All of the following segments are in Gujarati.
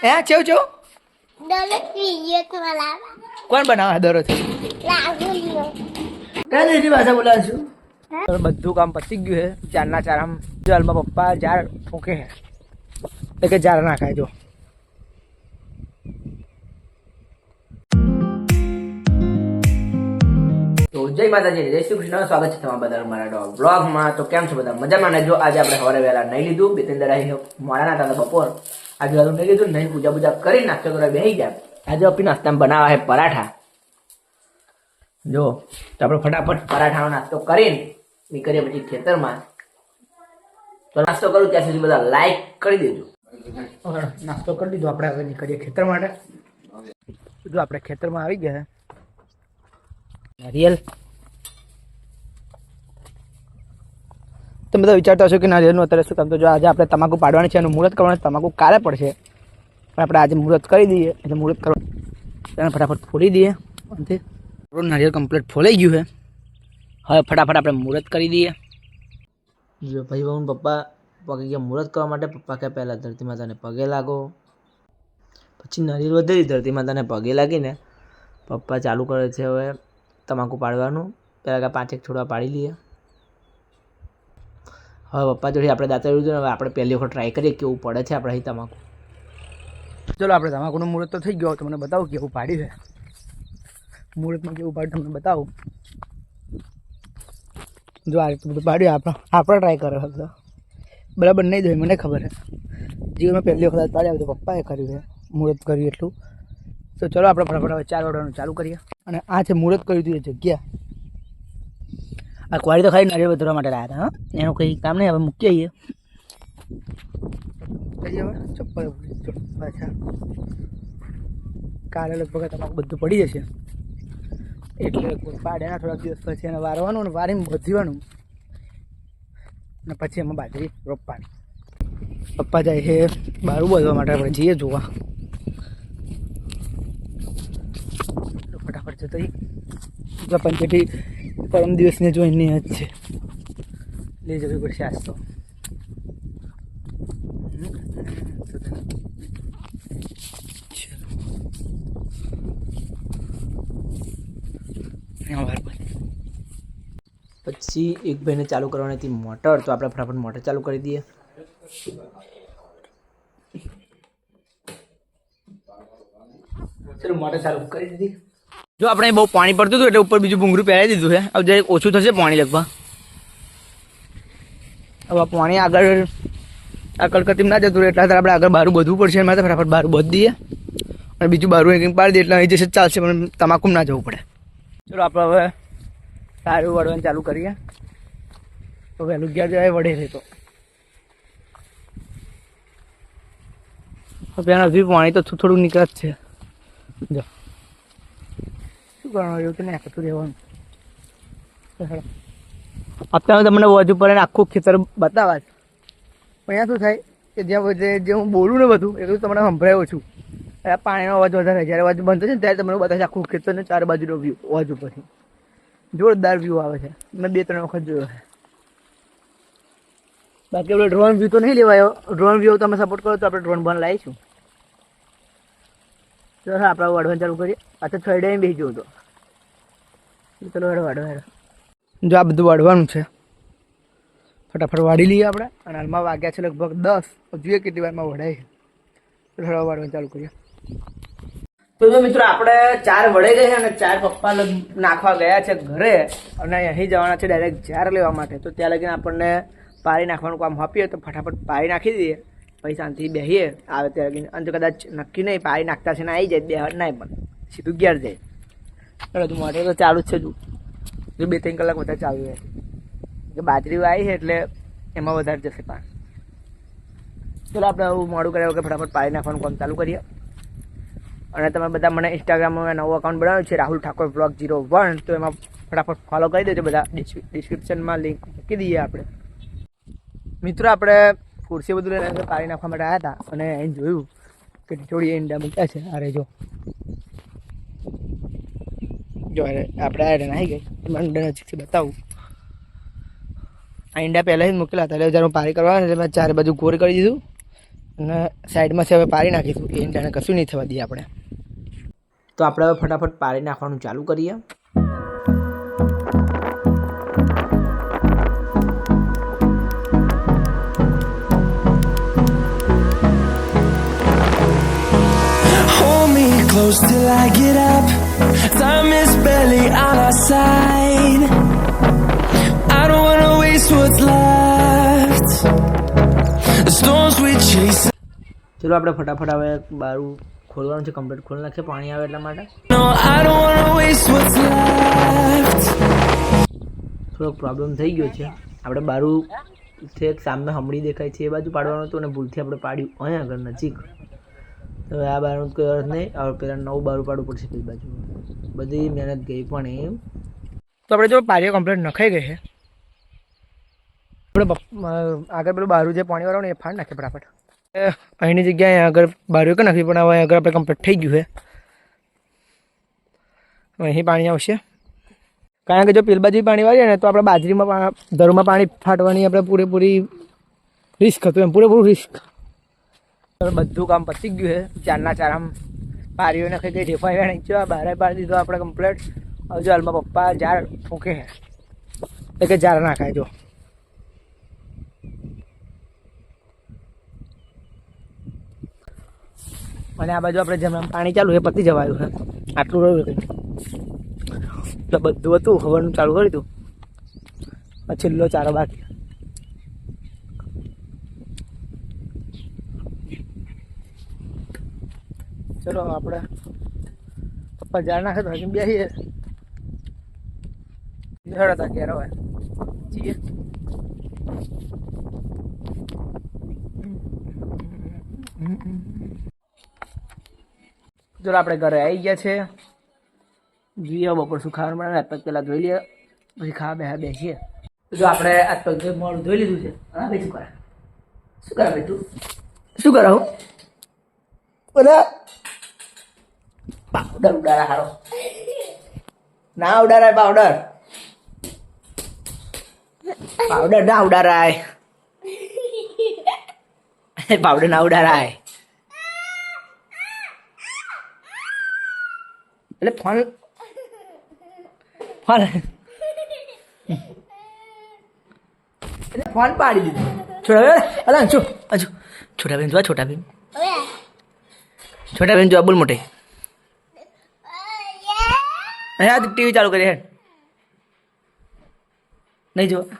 હે ચેવ ચેવ દરરોજ વિડીયો લાવા કોણ બનાવે દરરોજ રાહુલિયો કઈ દીધી ભાષા બોલાવ છું બધું કામ પતી ગયું છે ચારના ચાર આમ જો હાલમાં પપ્પા ઝાડ ઠોકે છે એટલે કે ઝાડ નાખાય જો તો જય માતાજી જય શ્રી કૃષ્ણ સ્વાગત છે તમારા બધા મારા વ્લોગમાં તો કેમ છો બધા મજામાં ને જો આજે આપણે સવારે વહેલા નહીં લીધું બે ત્રણ દરા મોડા ના હતા બપોર આજે વહેલું નહીં લીધું નહીં પૂજા કરી નાસ્તો કરવા બેસી ગયા આજે આપી નાસ્તામાં બનાવવા છે પરાઠા જો તો આપણે ફટાફટ પરાઠાનો નાસ્તો કરીને નીકળીએ પછી ખેતરમાં તો નાસ્તો કરું ત્યાં સુધી બધા લાઈક કરી દેજો નાસ્તો કરી દીધો આપણે હવે નીકળીએ ખેતર માટે જો આપણે ખેતરમાં આવી ગયા નારિયેલ તમે બધા વિચારતા હશો કે નારિયેળનું અત્યારે શું કામ તો જો આજે આપણે તમાકુ પાડવાની છે અને મુહૂર્ત કરવાનું તમાકુ કાલે પડશે પણ આપણે આજે મુહૂર્ત કરી દઈએ એટલે મુહૂર્ત કરવા તેને ફટાફટ ફોડી દઈએ અંતે નારિયેળ કમ્પ્લીટ ફોલાઈ ગયું છે હવે ફટાફટ આપણે મુહૂર્ત કરી દઈએ જો ભાઈ બહુ પપ્પા પગે ગયા મુહૂર્ત કરવા માટે પપ્પા કે પહેલાં ધરતી માતાને પગે લાગો પછી નારિયેળ વધેરી ધરતી માતાને પગે લાગીને પપ્પા ચાલુ કરે છે હવે તમાકુ પાડવાનું પહેલાં કે 5 છોડવા પાડી લઈએ હવે પપ્પા જોડે આપણે દાંતરડું ને હવે આપણે પહેલી વખત ટ્રાય કરીએ કેવું પડે છે આપણે અહીં તમાકુ ચલો આપણે તમાકુનું મુહૂર્ત તો થઈ ગયો તમને બતાવું કેવું પાડ્યું છે મુહૂર્તમાં કેવું પાડ્યું તમને બતાવું જો આ રીતે બધું પાડ્યું આપણે ટ્રાય કર્યો હતો બરાબર નહીં જોઈ મને ખબર છે જીવનમાં પહેલી વખત પાડ્યા તો પપ્પાએ કર્યું છે મુહૂર્ત કર્યું એટલું તો ચલો આપણે ફટાફટ હવે 4 વાળવાનું ચાલુ કરીએ અને આ છે મુહૂર્ત કર્યું હતું એ જગ્યા આ કવાડી તો ખાલી નારિયેળ વધરવા માટે લાવ્યા હતા હા એનું કંઈ કામ નહીં હવે મૂકી આવીએ હવે ચપ્પલ પાછા કાલે લગભગ તમાકુ બધું પડી જશે એટલે પાડ્યાના થોડાક દિવસ પછી એને વારવાનું અને વારીને બધીવાનું અને પછી એમાં બાજરી રોપવાની પપ્પા જાય છે બારું બાંધવા માટે આપણે જઈએ જોવા ફટાફટ જતો પંચેટી પરમ દિવસને જોઈને જ છે લઈ જવી પડશે આજ તો પછી એક ભાઈને ચાલુ કરવાની હતી મોટર તો આપણે ફટાફટ મોટર ચાલુ કરી દઈએ ચલો મોટર ચાલુ કરી દીધી જો આપણે બહુ પાણી પડતું હતું એટલે ઉપર બીજું ભૂંગળું પહેરાવી દીધું છે હવે જયારે ઓછું થશે પાણી લગભગ હવે પાણી આગળ કલકત્તીમાં ના જતું રહે એટલે આપણે આગળ બારું બધવું પડશે એમાં ફટાફટ બારું બધી દઈએ અને બીજું બારું એક પાડી દઈએ એટલે અહીં જશે ચાલશે પણ તમાકુ ના જવું પડે ચલો આપણે હવે સારું વળવાનું ચાલુ કરીએ તો વહેલું ગયા જાય વળે રહે તો પેલા હજુ પાણી તો થોડું નીકળે જ છે જો શું કરવાનું એવું તો નાખતું રહેવાનું અત્યારે તમને વધુ પડે આખું ખેતર બતાવવા જ પણ અહીંયા શું થાય કે જ્યાં જે હું બોલું ને બધું એટલું તમને સંભળાય ઓછું પાણીનો અવાજ વધારે જ્યારે અવાજ બંધ થશે ને ત્યારે તમને બતાવે આખું ખેતરને 4 બાજુનો વ્યૂ અવાજ ઉપરથી જોરદાર વ્યૂ આવે છે મેં 2-3 વખત જોયો છે બાકી આપણે ડ્રોન વ્યૂ તો નહીં લેવાયો ડ્રોન વ્યૂ તમે સપોર્ટ કરો તો આપણે ડ્રોન બન લાવીશું ચલો આપણે વાળવાનું ચાલુ કરીએ આ તો થર્ડ ટાઈમ બેસી જવું તો ચલો વાળો જો આ બધું વાળવાનું છે ફટાફટ વાળી લઈએ આપણે અને હાલમાં વાગ્યા છે લગભગ 10 જોઈએ કેટલી વારમાં વળાય છે ચલો વાળવાનું ચાલુ કરીએ તો જો મિત્રો આપણે 4 વળે ગયા છે અને 4 પપ્પા નાખવા ગયા છે ઘરે અને અહીં જવાના છે ડાયરેક્ટ ઝાર લેવા માટે તો ત્યાં લગીને આપણને પારી નાખવાનું કામ આપીએ તો ફટાફટ પારી નાખી દઈએ પછી શાંતિથી બેસીએ આવે ત્યાં લગીને અને કદાચ નક્કી નહીં પારી નાખતા છે ને આવી જાય 2 નહીં પણ સીધું ઘેર જાય ચલો મોટર તો ચાલુ જ છે જો 2-3 કલાક વધારે ચાલુ રહે કે બાજરી આવી છે એટલે એમાં વધારે જશે પાણી ચલો આપણે આવું મોડું કર્યા વગર ફટાફટ પારી નાખવાનું કામ ચાલુ કરીએ અને તમે બધા મને ઇન્સ્ટાગ્રામમાં નવું અકાઉન્ટ બનાવ્યું છે રાહુલ ઠાકોર બ્લોગ 01 તો એમાં ફટાફટ ફોલો કરી દેજો બધા ડિસ્ક્રિપ્શનમાં લિંક મૂકી દઈએ આપણે મિત્રો આપણે ખુરશી બધું લઈને પાણી નાખવા માટે આવ્યા હતા અને અહીં જોયું કે થોડી ઈંડા મૂક્યા છે અરે જો આપણે આ નાહી ગઈ એમાં ઈંડા નજીકથી બતાવું આ ઈંડા પહેલાં જ મૂકેલા હતા એટલે જ્યારે હું પારી કરવા એટલે મેં 4 બાજુ ગોળ કરી દીધું અને સાઈડમાંથી હવે પાડી નાખીશું એ જાણે કશું નહીં થવા દઈએ આપણે. તો આપણે હવે ફટાફટ પાડી નાખવાનું ચાલુ કરીએ. Hold me close till I get up. Time is barely on our side. I don't wanna waste what's left. The storms we chase. ચલો આપણે ફટાફટ હવે બારું ખોલવાનું છે. કમ્પ્લીટ ખોલી નાખીએ પાણી આવે એટલા માટે. No, I don't wanna waste what's left. થોડોક પ્રોબ્લેમ થઈ ગયો છે. આપણે બારું છે સામે હમણી દેખાય છે એ બાજુ પાડવાનું હતું અને ભૂલથી આપણે પાડ્યું અહીંયા આગળ નજીક. હવે આ બારું કોઈ અર્થ નહીં. હવે પહેલાં નવું બારું પાડવું પડશે પેલી બાજુ. બધી મહેનત ગઈ પણ એમ. તો આપણે જો પારીઓ કમ્પ્લીટ નખાઈ ગઈ છે. આપણે આગળ પેલું બારું જે પાણીવાળું ને એ ફાડ નાખીએ ફટાફટ. અહીંની જગ્યાએ આગળ બારીઓ કે નાખી પણ હવે આગળ આપણે કમ્પ્લીટ થઈ ગયું છે. અહીં પાણી આવશે કારણ કે જો પેલ બાજુ પાણી વાળીએ ને તો આપણે બાજરીમાં ધરુમાં પાણી ફાટવાની આપણે પૂરેપૂરી રિસ્ક હતું એમ પૂરેપૂરું રિસ્ક. હવે બધું કામ પતી ગયું છે. ચારના ચાર આમ પારીઓ નાખી ગઈ ઢેફાઈ નહીં જો બહાર પાડી દીધો આપણે કમ્પ્લીટ. હવે જો હાલમાં પપ્પા ઝાડ ફૂંકે છે એટલે કે ઝાડ નાખાય જો. અને આ બાજુ આપણે જેમ પાણી ચાલુ એ પતી જવાયું છે. આટલું રહ્યું કંઈ એટલે બધું હતું હવાનું ચાલુ કર્યું હતું. છેલ્લો ચારો બાકી. ચલો આપણે પપ્પા ઝાડ નાખે તો હજી બેસીએ હતા ક્યારે હોય જઈએ. ચલો આપણે ઘરે આવી ગયા છે. જોઈએ બપોર શું ખાવાનું બનાવે. હાથ પગ પહેલાં ધોઈ લઈએ પછી ખાવા બેસીએ. જો આપણે હાથ પગ મોડું ધોઈ લીધું છે. હા ભાઈ શું કરે ભાઈ તું શું કરે હું બોલા પાવડર ઉડારા હારો ના ઉડારાય પાવડર ના ઉડારાય પાવડર ના ઉડારાય. એટલે ફોન એટલે ફોન પાડી દીધો. છોટા હજુ છોટા બેન જોવા છોટા બેન જોવા બોલ મોટે. હા ટીવી ચાલુ કરી હેડ નહીં જોવા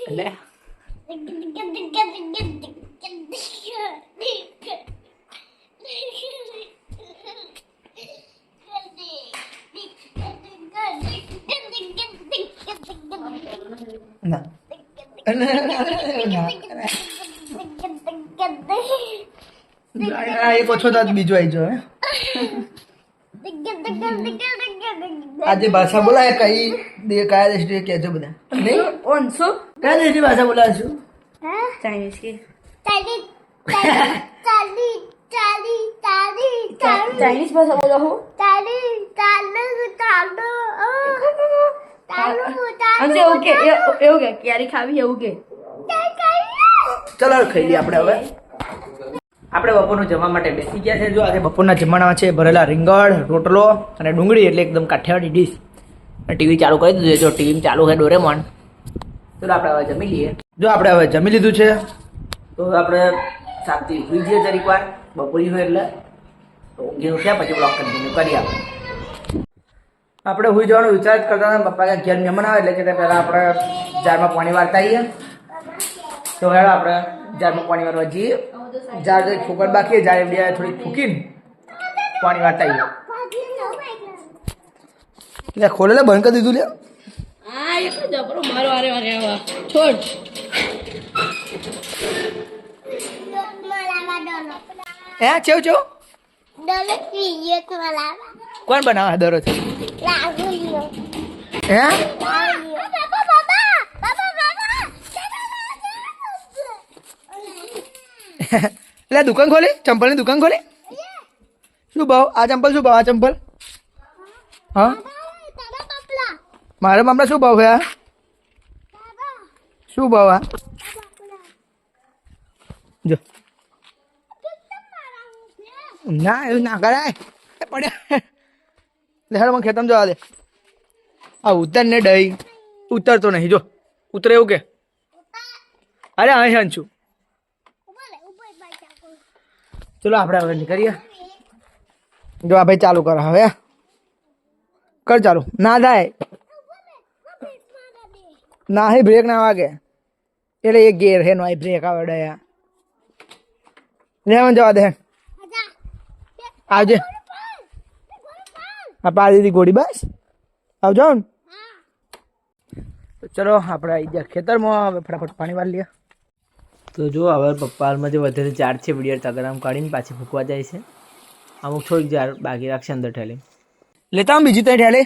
એટલે ના એક ઓછો તો બીજો આવી જો. આજે ભાષા બોલાય કઈ કયા દેશ કહેજો બધા નહીં કયા દેશની ભાષા બોલાવે છું. ચાઇનીઝ की चाइनीज भाषा बोला हूँ अंदर ओके એવું કે ક્યારે ખાવી એવું કે ચલો ખાઈ લઈએ આપણે. હવે આપણે બપોરનું જમવા માટે બેસી ગયા છે. જો આજે બપોરના જમવાના છે ભરેલા રીંગણ રોટલો અને ડુંગળી એટલે એકદમ કાઠિયાવાડી ડીશ. ટીવી ચાલુ કરી દીધું છે. જો ટીવી ચાલુ છે ડોરેમોન. ચલો આપણે હવે જમી લઈએ. જો આપણે હવે જમી લીધું છે તો આપણે શાંતિ સુઈ જઈએ જરીક વાર. બપોરી હોય એટલે તો ઊંઘી ઉઠ્યા પછી બ્લોગ કન્ટિન્યુ કરીએ. આપણે સુઈ જવાનો વિચાર જ કરતા હતા. પપ્પા ક્યાં ઘેર મહેમાન આવે એટલે કે પહેલાં આપણે જારમાં પાણી વાળતા આવીએ. તો હેડો આપણે જારમાં પાણી વાળવા જઈએ. ઝાડ જો ફૂકટ બાકી ઝાડ એવડી થોડીક ફૂકીને પાણી વાળતા આવીએ. લે ખોલે લે બંધ કરી દીધું લે. હા એ તો જબરો મારો વારે આવા છોડ હે ચેવ ડોલો પીએ તો લાવા કોણ બનાવે દરરોજ રાહુલિયો હે એટલે દુકાન ખોલી ચંપલની દુકાન ખોલી. શું ભાવ આ ચંપલ શું ભાવ આ ચંપલ હા મારા મામલા શું ભાવ છે આ શું ભાવ આ જો ના એવું ના કરાય પડ્યા લેહાડમાં ખેતમ જવા દે આ ઉતર ને ડઈ ઉતરતો નહીં જો ઉતરે એવું કે અરે અહીં હંચું ચલો આપણે હવે નીકળીએ જો આ ભાઈ ચાલુ કરો હવે કર ચાલુ ના થાય ના હે બ્રેક ના વાગે એટલે એક ગેર હે નો બ્રેક આવે ડયા લેવન જવા દે આવજે આ પાડી દીધી ગોળી બસ આવજો ને તો ચલો આપણે આવી ગયા ખેતરમાં હવે ફટાફટ પાણી વાળી લઈએ તો જો હવે પપ્પા હાલમાં જે વધારે ઝાડ છે વિડીયો તગરામ કાઢીને પાછી ફૂંકવા જાય છે અમુક થોડીક ઝાડ બાકી રાખશે અંદર ઠેલી લેતા હું બીજી તો ઠેલે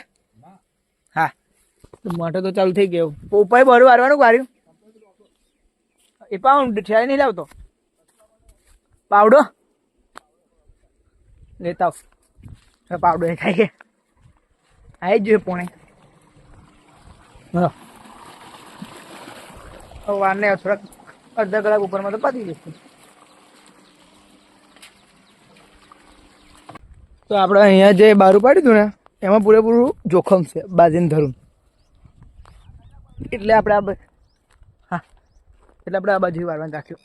હા મોટો તો ચાલુ થઈ ગયો પોપાઈ બરું વારવાનું વાર્યું એ પાઉન્ડ ઠેલે નહીં લાવતો પાવડો લેતા આવ પાવડો એ ખાઈએ આવી જ જોઈએ પોણે વારને થોડાક અડધા કલાક ઉપરમાં તો પતી જશે તો આપણે અહીંયા જે બારું પાડ્યું હતું ને એમાં પૂરેપૂરું જોખમ છે બાજીને ધરું એટલે આપણે હા એટલે આપણે આ બાજુ વારવાનું રાખ્યું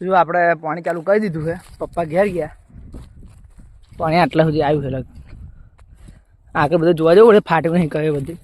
જો આપણે પાણી ચાલુ કરી દીધું છે પપ્પા ઘેર ગયા પાણી આટલા સુધી આવ્યું છે આગળ બધું જોવા જવું ફાટ્યું નહીં કહે બધી